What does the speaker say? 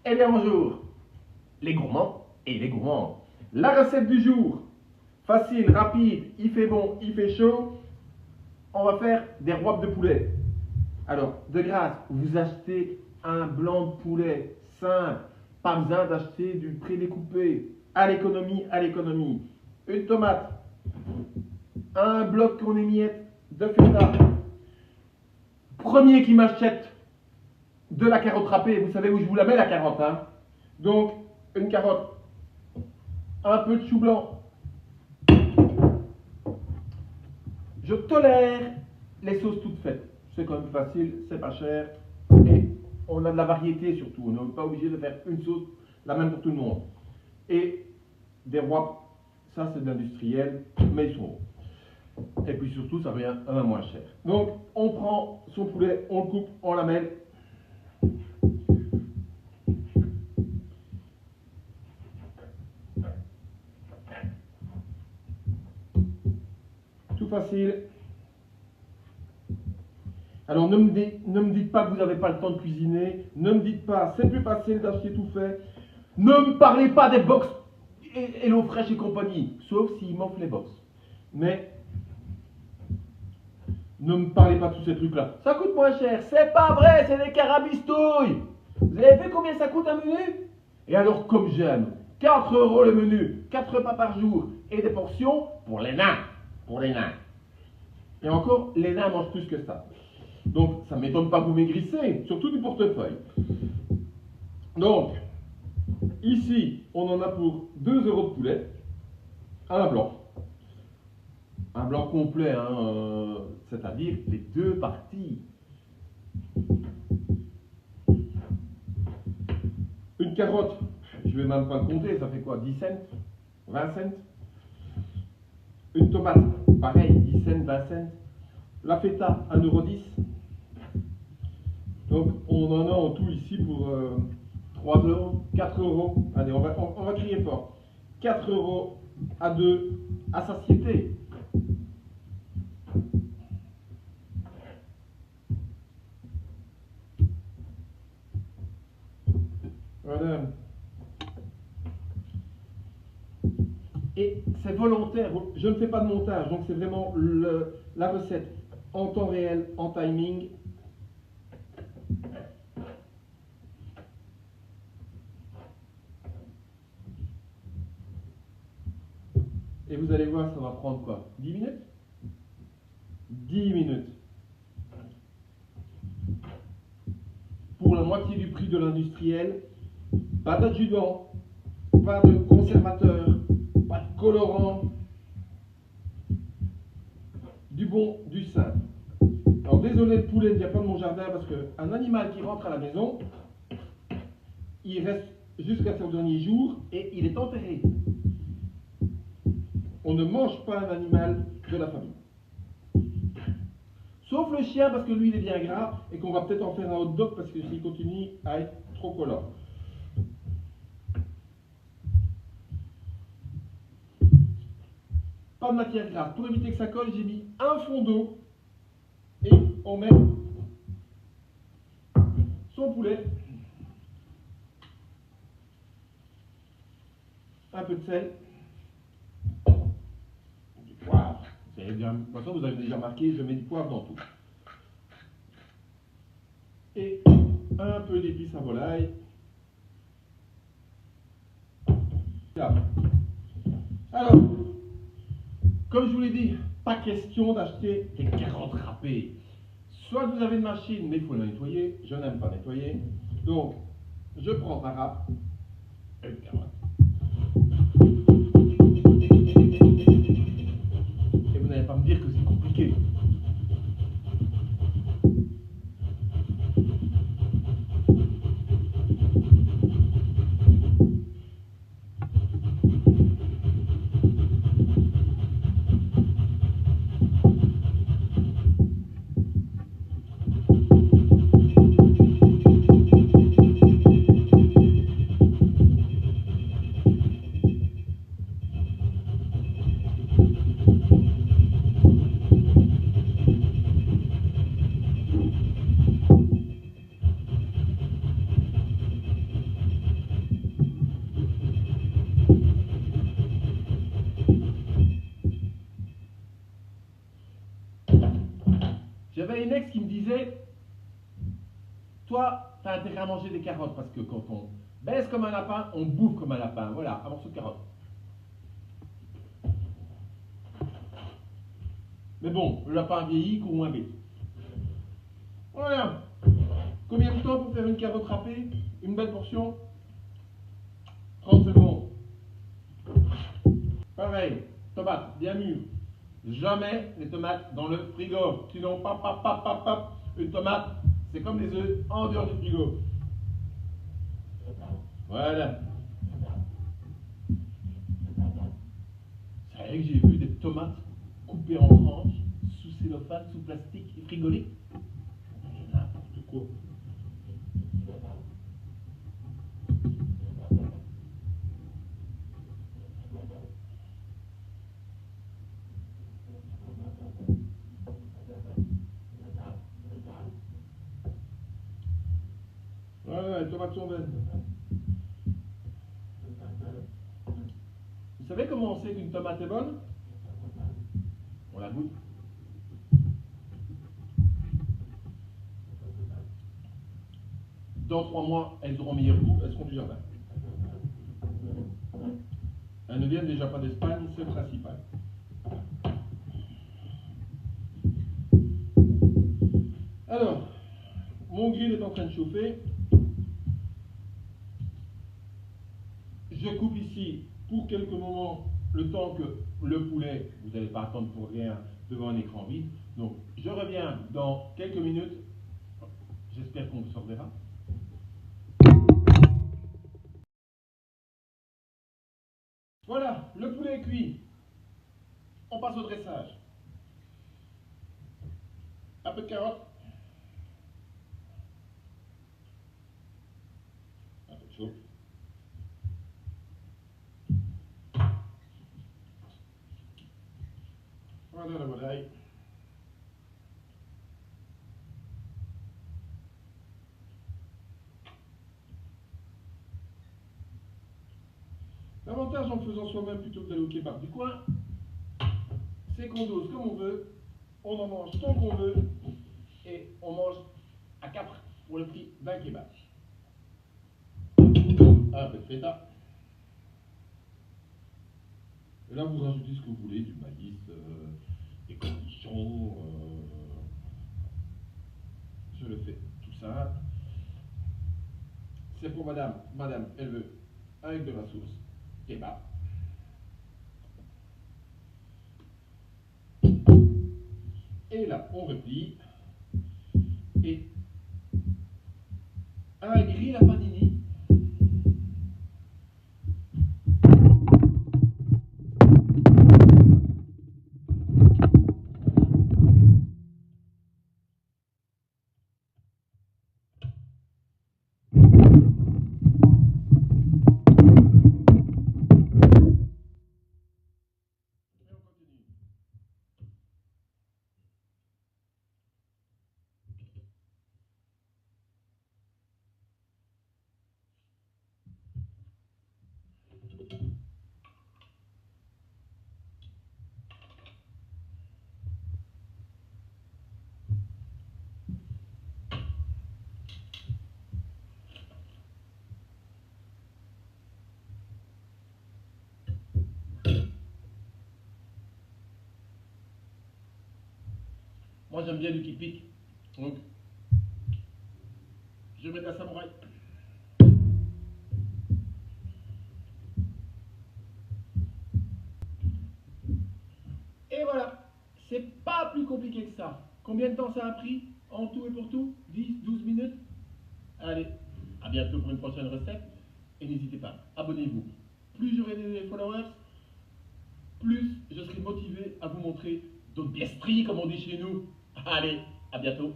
Eh bien bonjour, les gourmands et les gourmandes. La recette du jour, facile, rapide, il fait bon, il fait chaud. On va faire des rouapes de poulet. Alors, de grâce, vous achetez un blanc de poulet simple. Pas besoin d'acheter du prédécoupé. À l'économie, à l'économie. Une tomate, un bloc qu'on émiette de feta. Premier qui m'achète de la carotte râpée, vous savez où je vous la mets la carotte, hein? Donc, une carotte, un peu de chou blanc. Je tolère les sauces toutes faites. C'est quand même facile, c'est pas cher. Et on a de la variété surtout. On n'est pas obligé de faire une sauce, la même pour tout le monde. Et des rois, ça c'est de l'industriel, mais ils sont bons. Et puis surtout, ça revient un moins cher. Donc, on prend son poulet, on le coupe en lamelles. Tout facile. Alors ne me dites pas que vous n'avez pas le temps de cuisiner. Ne me dites pas, c'est plus facile d'acheter tout fait. Ne me parlez pas des box et l'eau fraîche et compagnie. Sauf s'il m'offre les box. Mais ne me parlez pas de tous ces trucs-là. Ça coûte moins cher. C'est pas vrai, c'est des carabistouilles. Vous avez vu combien ça coûte un menu? Et alors, comme j'aime, 4 € le menu, 4 repas par jour et des portions pour les nains. Pour les nains. Et encore, les nains mangent plus que ça. Donc, ça ne m'étonne pas que vous maigrissez, surtout du portefeuille. Donc, ici, on en a pour 2 € de poulet, un blanc. Un blanc complet, hein, c'est-à-dire les deux parties. Une carotte, je ne vais même pas le compter, ça fait quoi, 10 cents, 20 cents. Une tomate, pareil, 10 cents, 20 cents. La feta, 1,10 €. Donc, on en a en tout ici pour 3 €, 4 €. Allez, on va crier fort. 4 € à 2 à satiété. Voilà. Et c'est volontaire, je ne fais pas de montage, donc c'est vraiment la recette en temps réel, en timing. Et vous allez voir, ça va prendre quoi? 10 minutes? 10 minutes. Pour la moitié du prix de l'industriel, pas d'adjuvant, pas de conservateur, pas de colorant, du bon, du simple. Alors désolé, le poulet ne vient pas de mon jardin parce qu'un animal qui rentre à la maison, il reste jusqu'à son dernier jour et il est enterré. On ne mange pas un animal de la famille. Sauf le chien parce que lui il est bien gras et qu'on va peut-être en faire un hot dog parce que s'il continue à être trop collant. Pas de matière grasse. Pour éviter que ça colle, j'ai mis un fond d'eau et on met son poulet, un peu de sel, du poivre. De toute façon, vous avez déjà remarqué, je mets du poivre dans tout. Et un peu d'épices à volaille. Alors, comme je vous l'ai dit, pas question d'acheter des carottes râpées. Soit vous avez une machine, mais il faut la nettoyer. Je n'aime pas nettoyer. Donc, je prends ma râpe, une carotte. Et vous n'allez pas me dire que c'est compliqué. J'avais une ex qui me disait, toi, t'as intérêt à manger des carottes parce que quand on baisse comme un lapin, on bouffe comme un lapin. Voilà, un morceau de carotte. Mais bon, le lapin vieillit, court moins vite. Voilà. Combien de temps pour faire une carotte râpée? Une belle portion? 30 secondes. Pareil, tomates bien mûres. Jamais les tomates dans le frigo. Sinon, une tomate, c'est comme les œufs en dehors du frigo. Voilà. C'est vrai que j'ai vu des tomates coupées en tranches, sous cellophane, sous plastique et frigolées. N'importe quoi. Ouais, les tomates sont belles. Vous savez comment on sait qu'une tomate est bonne? On la goûte. Dans 3 mois, elles auront meilleur goût, elles seront du jardin. Elles ne viennent déjà pas d'Espagne, c'est le principal. Alors, mon grill est en train de chauffer. Je coupe ici pour quelques moments le temps que le poulet, vous n'allez pas attendre pour rien devant un écran vide. Donc, je reviens dans quelques minutes. J'espère qu'on se reverra. Voilà, le poulet est cuit. On passe au dressage. Un peu de carotte. Un peu de chaud. Voilà la volaille. L'avantage en le faisant soi-même plutôt que d'aller au kebab du coin, c'est qu'on dose comme on veut, on en mange tant qu'on veut, et on mange à 4 pour le prix d'un kebab. Un peu de feta. Et là, vous rajoutez ce que vous voulez, du maïs, des cornichons. Je le fais tout ça. C'est pour madame. Madame, elle veut avec de la sauce kebab. Et là, on replie. Et un grill à panini. Moi j'aime bien du qui pique. Donc, je vais mettre la samouraï. Et voilà. C'est pas plus compliqué que ça. Combien de temps ça a pris en tout et pour tout? 10, 12 minutes? Allez, à bientôt pour une prochaine recette. Et n'hésitez pas, abonnez-vous. Plus j'aurai des followers, plus je serai motivé à vous montrer d'autres biestries, comme on dit chez nous. Allez, à bientôt.